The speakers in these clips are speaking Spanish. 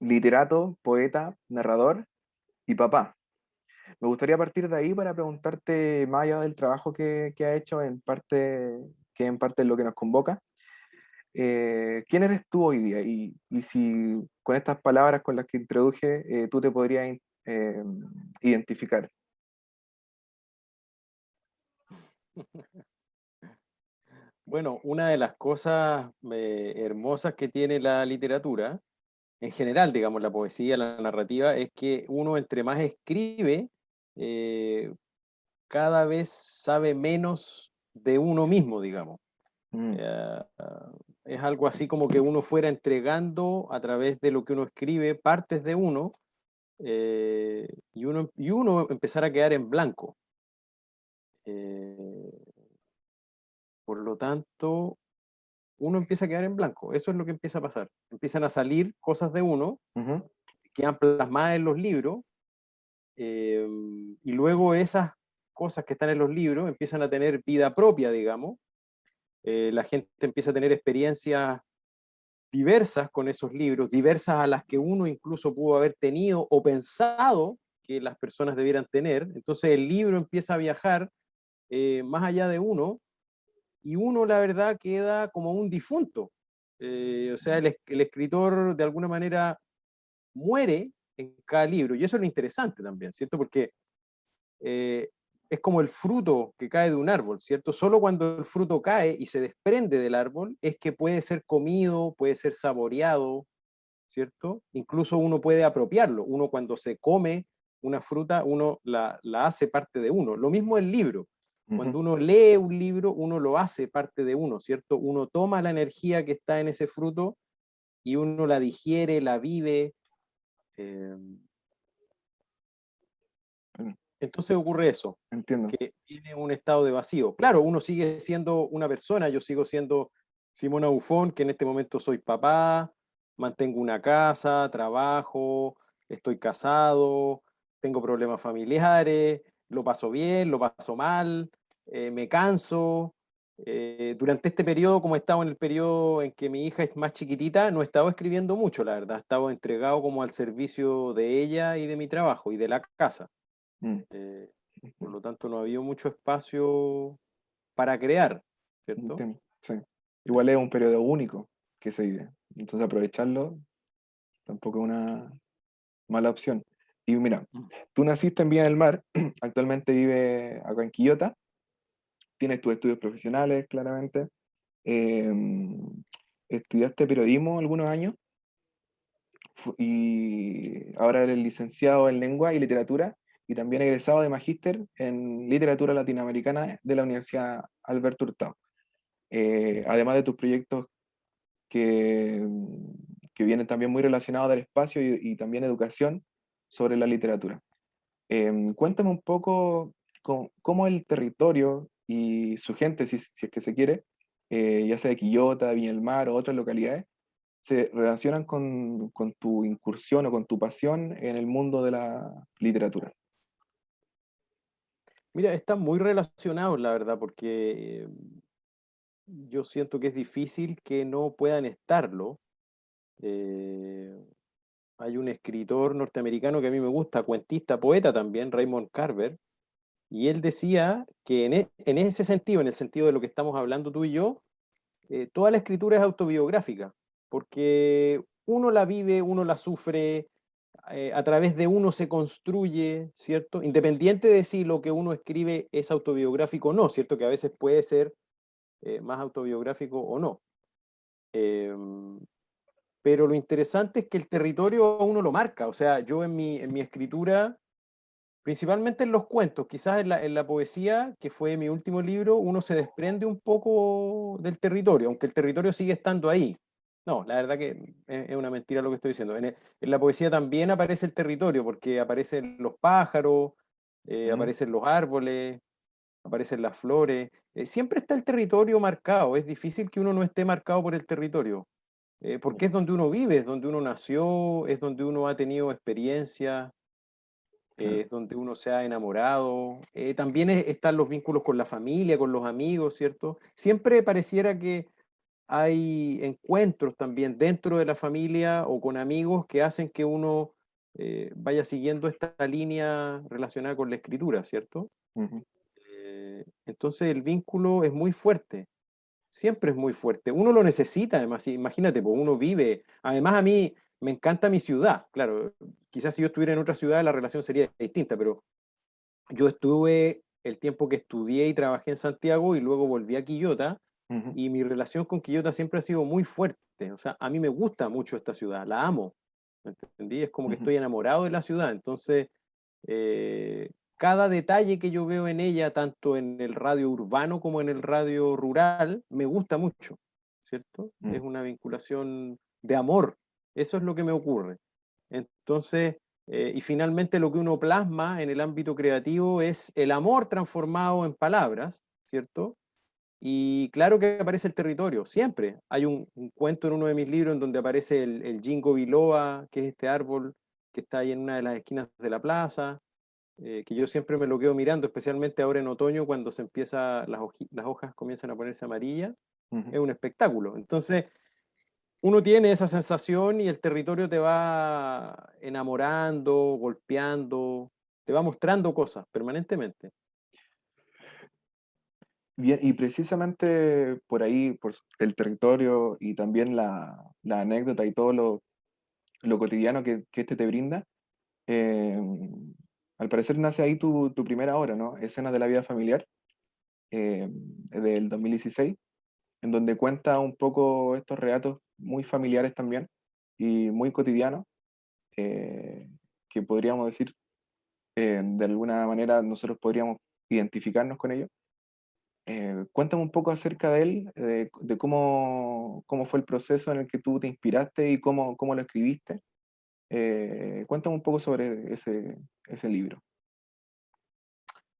literato, poeta, narrador y papá. Me gustaría partir de ahí para preguntarte, más allá del trabajo que ha hecho, que en parte es lo que nos convoca, ¿quién eres tú hoy día? Y si con estas palabras con las que introduje, tú te podrías eh, identificar. Bueno, una de las cosas hermosas que tiene la literatura, en general, digamos, la poesía, la narrativa, es que uno entre más escribe, eh, cada vez sabe menos de uno mismo, digamos. Mm, Es algo así como que uno fuera entregando a través de lo que uno escribe partes de uno, y uno empezar a quedar en blanco. Eh, por lo tanto, uno empieza a quedar en blanco. Eso es lo que empieza a pasar. Empiezan a salir cosas de uno, ujú, quedan plasmadas en los libros, eh, y luego esas cosas que están en los libros empiezan a tener vida propia, digamos. La gente empieza a tener experiencias diversas con esos libros, diversas a las que uno incluso pudo haber tenido o pensado que las personas debieran tener. Entonces el libro empieza a viajar más allá de uno, y uno, la verdad, queda como un difunto. O sea, el escritor de alguna manera muere en cada libro, y eso es lo interesante también, ¿cierto? Porque eh, es como el fruto que cae de un árbol, ¿cierto? Solo cuando el fruto cae y se desprende del árbol es que puede ser comido, puede ser saboreado, ¿cierto? Incluso uno puede apropiarlo. Uno cuando se come una fruta, uno la hace parte de uno. Lo mismo el libro. ujú. Cuando uno lee un libro, uno lo hace parte de uno, ¿cierto? Uno toma la energía que está en ese fruto y uno la digiere, la vive. eh, Mm, entonces ocurre eso, entiendo. que tiene un estado de vacío. Claro, uno sigue siendo una persona, yo sigo siendo Simona Bufón, que en este momento soy papá, mantengo una casa, trabajo, estoy casado, tengo problemas familiares, lo paso bien, lo paso mal, me canso. Durante este periodo, como he estado en el periodo en que mi hija es más chiquitita, no he estado escribiendo mucho, la verdad, he estado entregado como al servicio de ella y de mi trabajo y de la casa. Mm, Eh, por lo tanto, no ha habido mucho espacio para crear, ¿cierto? entiendo. Sí. Igual es un periodo único que se vive. Entonces aprovecharlo tampoco es una mala opción. Y mira, Mm. tú naciste en Villa del Mar, actualmente vive acá en Quillota, tienes tus estudios profesionales, claramente. eh, Estudiaste periodismo algunos años y ahora eres licenciado en lengua y literatura y también egresado de magíster en literatura latinoamericana de la Universidad Alberto Hurtado. Además de tus proyectos que, que vienen también muy relacionados del espacio y también educación sobre la literatura. Cuéntame un poco cómo el territorio y su gente, si es que se quiere, ya sea de Quillota, Viña del Mar o otras localidades, se relacionan con tu incursión o con tu pasión en el mundo de la literatura. Mira, están muy relacionados, la verdad, porque yo siento que es difícil que no puedan estarlo. Eh, Hay un escritor norteamericano que a mí me gusta, cuentista, poeta también, Raymond Carver, y él decía que en ese sentido, en el sentido de lo que estamos hablando tú y yo, toda la escritura es autobiográfica, porque uno la vive, uno la sufre, a través de uno se construye, ¿cierto? Independiente de si lo que uno escribe es autobiográfico o no, ¿cierto? Que a veces puede ser más autobiográfico o no. Eh, pero lo interesante es que el territorio uno lo marca, o sea, yo en mi escritura, principalmente en los cuentos, quizás en la poesía, que fue mi último libro, uno se desprende un poco del territorio, aunque el territorio sigue estando ahí. No, la verdad que es una mentira lo que estoy diciendo. En la poesía también aparece el territorio, porque aparecen los pájaros, Ujú. aparecen los árboles, aparecen las flores. Siempre está el territorio marcado. Es difícil que uno no esté marcado por el territorio, porque es donde uno vive, es donde uno nació, es donde uno ha tenido experiencia, Claro. es donde uno se ha enamorado. También están los vínculos con la familia, con los amigos, ¿cierto? Siempre pareciera que hay encuentros también dentro de la familia o con amigos que hacen que uno vaya siguiendo esta línea relacionada con la escritura, ¿cierto? Ujú, Entonces el vínculo es muy fuerte, siempre es muy fuerte. Uno lo necesita, además, sí, imagínate, pues uno vive. Además, a mí me encanta mi ciudad, claro, quizás si yo estuviera en otra ciudad la relación sería distinta, pero yo estuve el tiempo que estudié y trabajé en Santiago y luego volví a Quillota ujú, y mi relación con Quillota siempre ha sido muy fuerte. O sea, a mí me gusta mucho esta ciudad, la amo. ¿Me entendí? Es como que ujú, estoy enamorado de la ciudad. Entonces, cada detalle que yo veo en ella, tanto en el radio urbano como en el radio rural, me gusta mucho, ¿cierto? Es mm. una vinculación de amor. Eso es lo que me ocurre. Entonces, y finalmente lo que uno plasma en el ámbito creativo es el amor transformado en palabras, ¿cierto? Y claro que aparece el territorio, siempre. Hay un cuento en uno de mis libros en donde aparece el ginkgo biloba, que es este árbol que está ahí en una de las esquinas de la plaza, que yo siempre me lo quedo mirando, especialmente ahora en otoño cuando se empieza, las hojas comienzan a ponerse amarillas, Ujú. es un espectáculo. Entonces, uno tiene esa sensación y el territorio te va enamorando, golpeando, te va mostrando cosas permanentemente. Bien, y precisamente por ahí, el territorio y también la anécdota y todo lo cotidiano que este te brinda, eh, al parecer nace ahí tu primera obra, ¿no? Escenas de la vida familiar, del 2016, en donde cuenta un poco estos relatos muy familiares también y muy cotidianos, eh, que podríamos decir, de alguna manera nosotros podríamos identificarnos con ellos. Cuéntame un poco acerca de él, de cómo fue el proceso en el que tú te inspiraste y cómo lo escribiste. Cuéntame un poco sobre ese libro.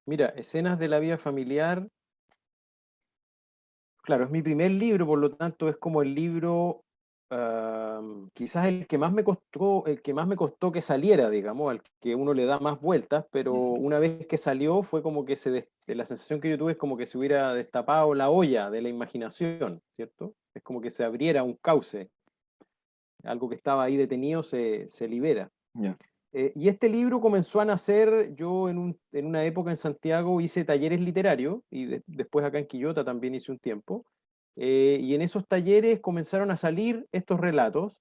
Mira, escenas de la vida familiar, claro, es mi primer libro, por lo tanto es como el libro, quizás el que más me costó, el que más me costó que saliera, digamos, al que uno le da más vueltas, pero Ujú, una vez que salió fue como que la sensación que yo tuve es como que se hubiera destapado la olla de la imaginación, ¿cierto? Es como que se abriera un cauce, algo que estaba ahí detenido se libera. ya. Y este libro comenzó a nacer, yo en una época en Santiago hice talleres literarios y después acá en Quillota también hice un tiempo. Y en esos talleres comenzaron a salir estos relatos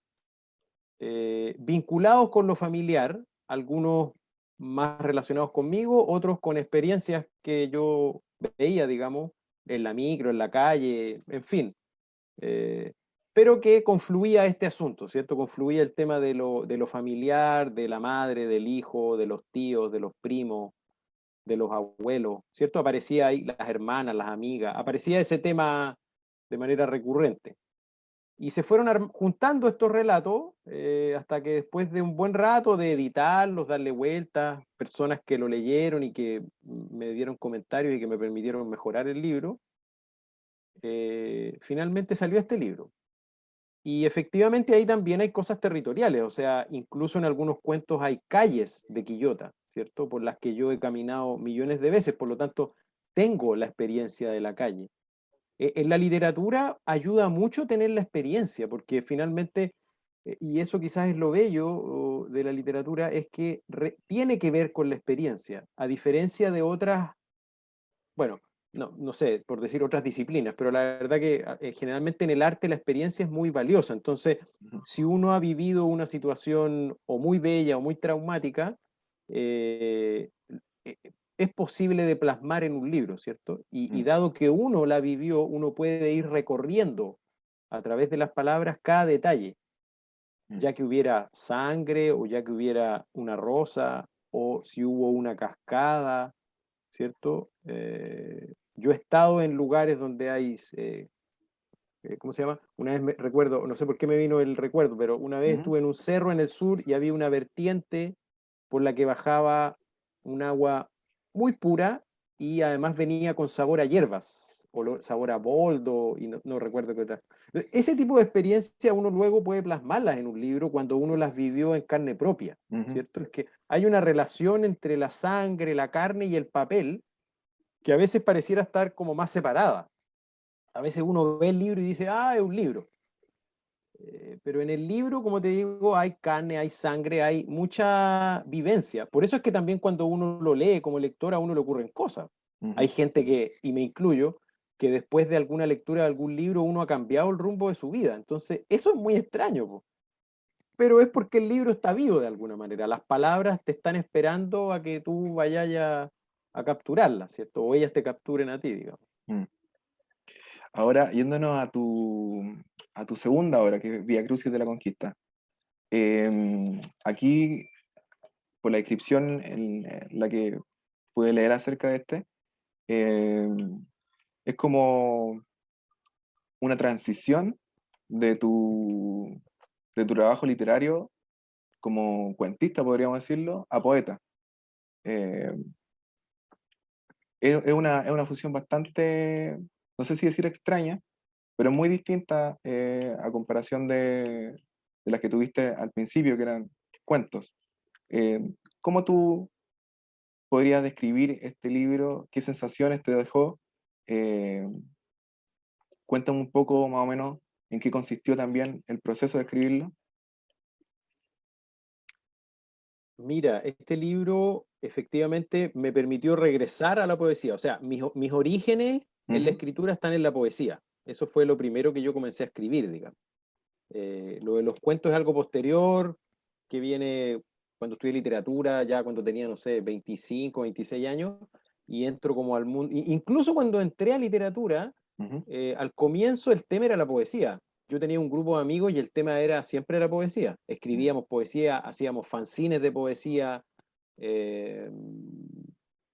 vinculados con lo familiar, algunos más relacionados conmigo, otros con experiencias que yo veía, digamos, en la micro, en la calle, en fin. Eh, pero que confluía este asunto, ¿cierto? Confluía el tema de lo familiar, de la madre, del hijo, de los tíos, de los primos, de los abuelos, ¿cierto? Aparecía ahí las hermanas, las amigas, aparecía ese tema de manera recurrente. Y se fueron juntando estos relatos hasta que después de un buen rato de editarlos, darle vueltas, personas que lo leyeron y que me dieron comentarios y que me permitieron mejorar el libro, finalmente salió este libro. Y efectivamente ahí también hay cosas territoriales, o sea, incluso en algunos cuentos hay calles de Quillota, ¿cierto? Por las que yo he caminado millones de veces, por lo tanto, tengo la experiencia de la calle. En la literatura ayuda mucho tener la experiencia, porque finalmente, y eso quizás es lo bello de la literatura, es que tiene que ver con la experiencia, a diferencia de otras, bueno, no sé, por decir otras disciplinas, pero la verdad que generalmente en el arte la experiencia es muy valiosa. Entonces, Ujú, si uno ha vivido una situación o muy bella o muy traumática, eh, eh, es posible de plasmar en un libro, ¿cierto? Y mm, dado que uno la vivió, uno puede ir recorriendo a través de las palabras cada detalle, mm, ya que hubiera sangre o ya que hubiera una rosa o si hubo una cascada, ¿cierto? Yo he estado en lugares donde hay, ¿cómo se llama? Una vez me recuerdo, no sé por qué me vino el recuerdo, pero una vez ujú, estuve en un cerro en el sur y había una vertiente por la que bajaba un agua muy pura y además venía con sabor a hierbas, sabor a boldo y no recuerdo qué otra. Ese tipo de experiencia uno luego puede plasmarlas en un libro cuando uno las vivió en carne propia, ujú. ¿cierto? Es que hay una relación entre la sangre, la carne y el papel que a veces pareciera estar como más separada. a veces uno ve el libro y dice, ah, es un libro. Pero en el libro, como te digo, hay carne, hay sangre, hay mucha vivencia. Por eso es que también cuando uno lo lee como lector, a uno le ocurren cosas. Hay Ujú. gente que, y me incluyo, que después de alguna lectura de algún libro uno ha cambiado el rumbo de su vida. Entonces, eso es muy extraño, po. Pero es porque el libro está vivo de alguna manera. Las palabras te están esperando a que tú vayas a capturarlas, ¿cierto? O ellas te capturen a ti, digamos. Mm. Ahora, yéndonos a tu segunda obra, que es Vía Crucis de la Conquista. Aquí, por la descripción en la que pude leer acerca de este, es como una transición de de tu trabajo literario como cuentista, podríamos decirlo, a poeta. Eh, es una fusión bastante, no sé si decir extraña, pero muy distinta a comparación de las que tuviste al principio, que eran cuentos. Eh, ¿Cómo tú podrías describir este libro? ¿Qué sensaciones te dejó? Eh, Cuéntame un poco más o menos en qué consistió también el proceso de escribirlo. Mira, este libro efectivamente me permitió regresar a la poesía. O sea, mis orígenes en la Ujú, escritura están en la poesía. Eso fue lo primero que yo comencé a escribir, digamos. Lo de los cuentos es algo posterior, que viene cuando estudié literatura, ya cuando tenía, no sé, 25, 26 años, y entro como al mundo. Incluso cuando entré a literatura, ujú, al comienzo el tema era la poesía. Yo tenía un grupo de amigos y el tema era siempre la poesía. mm, Escribíamos poesía, hacíamos fanzines de poesía. eh,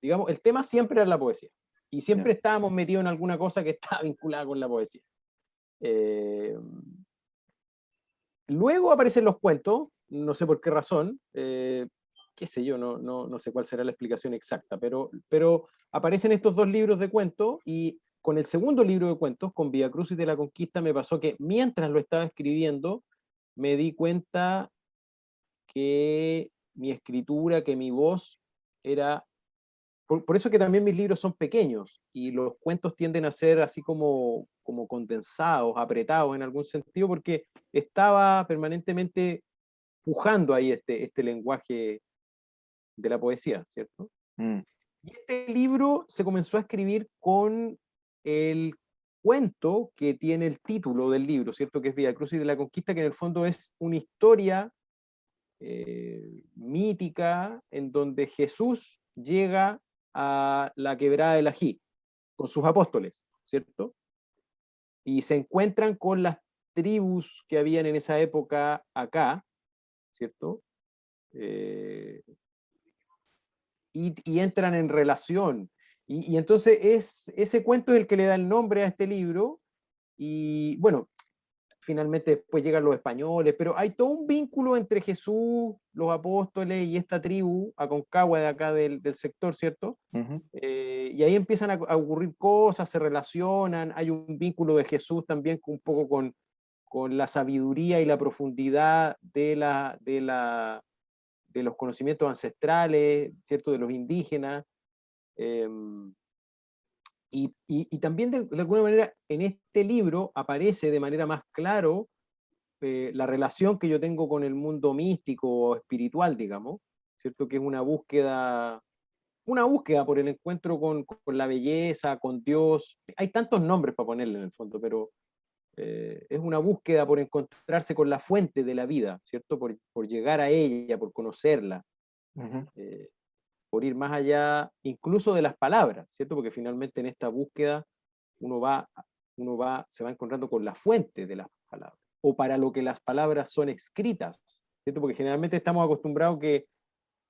digamos, el tema siempre era la poesía. Y ya, siempre estábamos metidos en alguna cosa que estaba vinculada con la poesía. Eh, Luego aparecen los cuentos, no sé por qué razón, qué sé yo, no sé cuál será la explicación exacta, pero aparecen estos dos libros de cuentos y con el segundo libro de cuentos, con Vía Crucis de la Conquista, me pasó que mientras lo estaba escribiendo, me di cuenta que mi escritura, que mi voz era por eso que también mis libros son pequeños y los cuentos tienden a ser así como condensados, apretados en algún sentido, porque estaba permanentemente pujando ahí este lenguaje de la poesía, ¿cierto? mm, Y este libro se comenzó a escribir con el cuento que tiene el título del libro, ¿cierto? Que es Vía Crucis de la Conquista, que en el fondo es una historia mítica en donde Jesús llega a la quebrada del Ají con sus apóstoles, ¿cierto? Y se encuentran con las tribus que habían en esa época acá, ¿cierto? Eh, y entran en relación. Y entonces ese cuento es el que le da el nombre a este libro. Y bueno, finalmente después llegan los españoles, pero hay todo un vínculo entre Jesús, los apóstoles y esta tribu Aconcagua de acá del sector, ¿cierto? ujú, Y ahí empiezan a ocurrir cosas, se relacionan, hay un vínculo de Jesús también un poco con la sabiduría y la profundidad de los conocimientos ancestrales, ¿cierto? De los indígenas. Eh, y también de alguna manera en este libro aparece de manera más claro la relación que yo tengo con el mundo místico o espiritual, digamos, ¿cierto? Que es una búsqueda por el encuentro con la belleza, con Dios. Hay tantos nombres para ponerle en el fondo, pero es una búsqueda por encontrarse con la fuente de la vida, ¿cierto? Por llegar a ella, por conocerla, ujú, eh, por ir más allá incluso de las palabras, ¿cierto? Porque finalmente en esta búsqueda uno va, se va encontrando con la fuente de las palabras, o para lo que las palabras son escritas, ¿cierto? Porque generalmente estamos acostumbrados que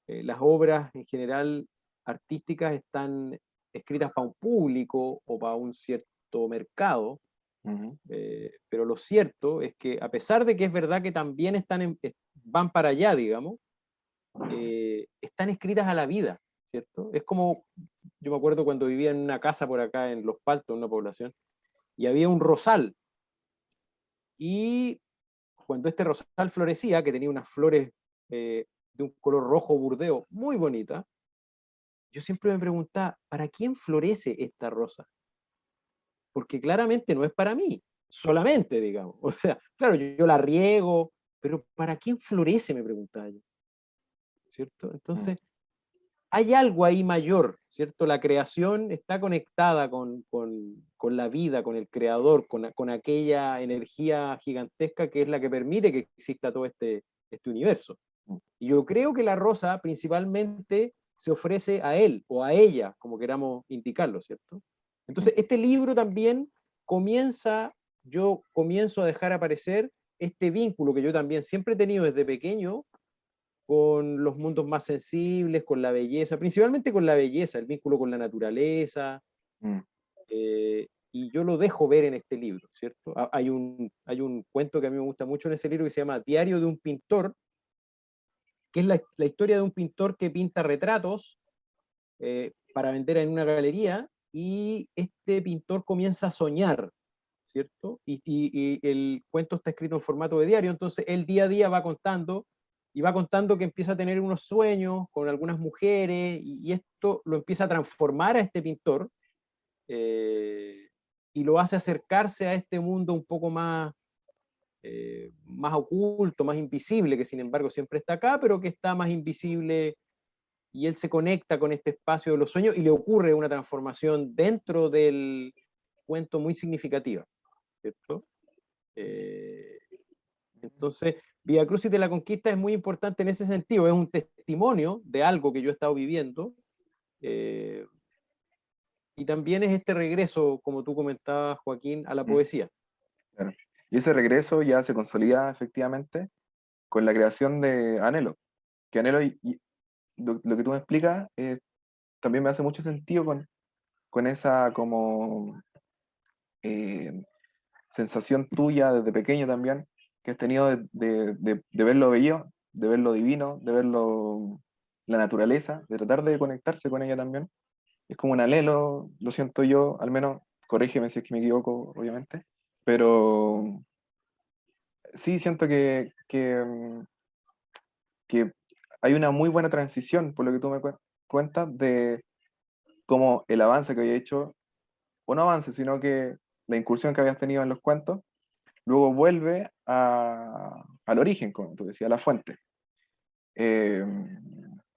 las obras en general artísticas están escritas para un público o para un cierto mercado, ujú, pero lo cierto es que a pesar de que es verdad que también van para allá, digamos, están escritas a la vida, ¿cierto? Es como, yo me acuerdo cuando vivía en una casa por acá en Los Paltos, en una población, y había un rosal, y cuando este rosal florecía, que tenía unas flores de un color rojo burdeo muy bonita, yo siempre me preguntaba, ¿para quién florece esta rosa? porque claramente no es para mí, solamente, digamos. O sea, claro, yo la riego, pero ¿para quién florece? Me preguntaba yo, ¿cierto? Mm. Entonces, hay algo ahí mayor, ¿cierto? La creación está conectada con la vida, con el creador, con aquella energía gigantesca que es la que permite que exista todo este universo. Mm. Y yo creo que la rosa principalmente se ofrece a él o a ella, como queramos indicarlo, ¿cierto? Mm. Entonces, este libro también yo comienzo a dejar aparecer este vínculo que yo también siempre he tenido desde pequeño con los mundos más sensibles, con la belleza, principalmente con la belleza, el vínculo con la naturaleza, Mm. y yo lo dejo ver en este libro, ¿cierto? Hay un cuento que a mí me gusta mucho en ese libro que se llama Diario de un pintor, que es la historia de un pintor que pinta retratos para vender en una galería, y este pintor comienza a soñar, ¿cierto? Y el cuento está escrito en formato de diario, entonces él día a día va contando, y va contando que empieza a tener unos sueños con algunas mujeres, y esto lo empieza a transformar a este pintor, eh, y lo hace acercarse a este mundo un poco más oculto, más invisible, que sin embargo siempre está acá, pero que está más invisible, y él se conecta con este espacio de los sueños y le ocurre una transformación dentro del cuento muy significativa, ¿cierto? Eh, entonces, Via Crucis de la Conquista es muy importante en ese sentido, es un testimonio de algo que yo he estado viviendo, eh, y también es este regreso, como tú comentabas, Joaquín, a la Mm. poesía. Claro. Y ese regreso ya se consolida efectivamente con la creación de Anhelo, que Anhelo y lo que tú me explicas también me hace mucho sentido con esa como eh, sensación tuya desde pequeño también, que has tenido de ver lo bello, de ver lo divino, de ver la naturaleza, de tratar de conectarse con ella también. Es como un anhelo, lo siento yo, al menos, corrígeme si es que me equivoco, obviamente, pero sí siento que hay una muy buena transición, por lo que tú me cuentas, de cómo el avance que había hecho, o no avance, sino que la incursión que habías tenido en los cuentos, luego vuelve al origen, como tú decías, a la fuente. Eh,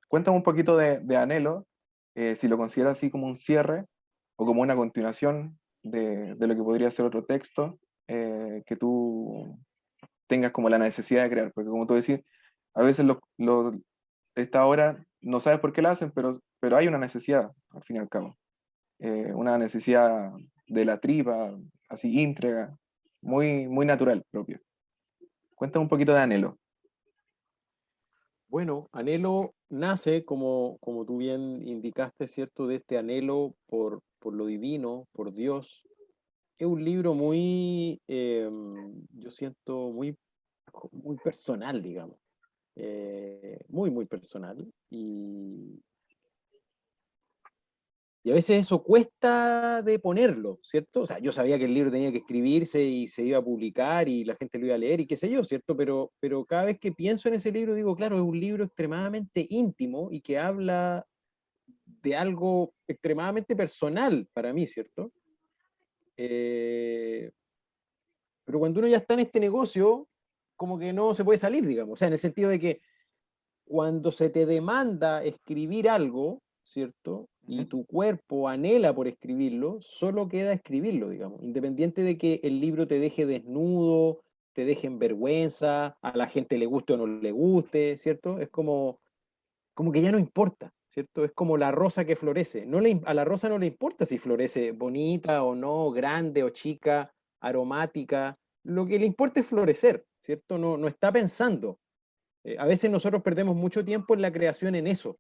Cuéntame un poquito de Anhelo, si lo consideras así como un cierre o como una continuación de lo que podría ser otro texto que tú tengas como la necesidad de crear, porque como tú decís, a veces esta obra no sabes por qué la hacen, pero hay una necesidad, al fin y al cabo. Una necesidad de la tripa, así íntegra, muy, muy natural propio. Cuéntame un poquito de Anhelo. Bueno, Anhelo nace, como tú bien indicaste, ¿cierto? De este anhelo por lo divino, por Dios. Es un libro muy, yo siento, muy personal, digamos. Muy, muy personal. Y a veces eso cuesta de ponerlo, ¿cierto? O sea, yo sabía que el libro tenía que escribirse y se iba a publicar y la gente lo iba a leer y qué sé yo, ¿cierto? Pero cada vez que pienso en ese libro digo, claro, es un libro extremadamente íntimo y que habla de algo extremadamente personal para mí, ¿cierto? Eh, pero cuando uno ya está en este negocio, como que no se puede salir, digamos. O sea, en el sentido de que cuando se te demanda escribir algo, ¿cierto? Y Ujú. tu cuerpo anhela por escribirlo, solo queda escribirlo, digamos, independiente de que el libro te deje desnudo, te deje en vergüenza, a la gente le guste o no le guste, ¿cierto? Es como que ya no importa, ¿cierto? Es como la rosa que florece. A la rosa no le importa si florece bonita o no, grande o chica, aromática. Lo que le importa es florecer, ¿cierto? No está pensando. A veces nosotros perdemos mucho tiempo en la creación en eso,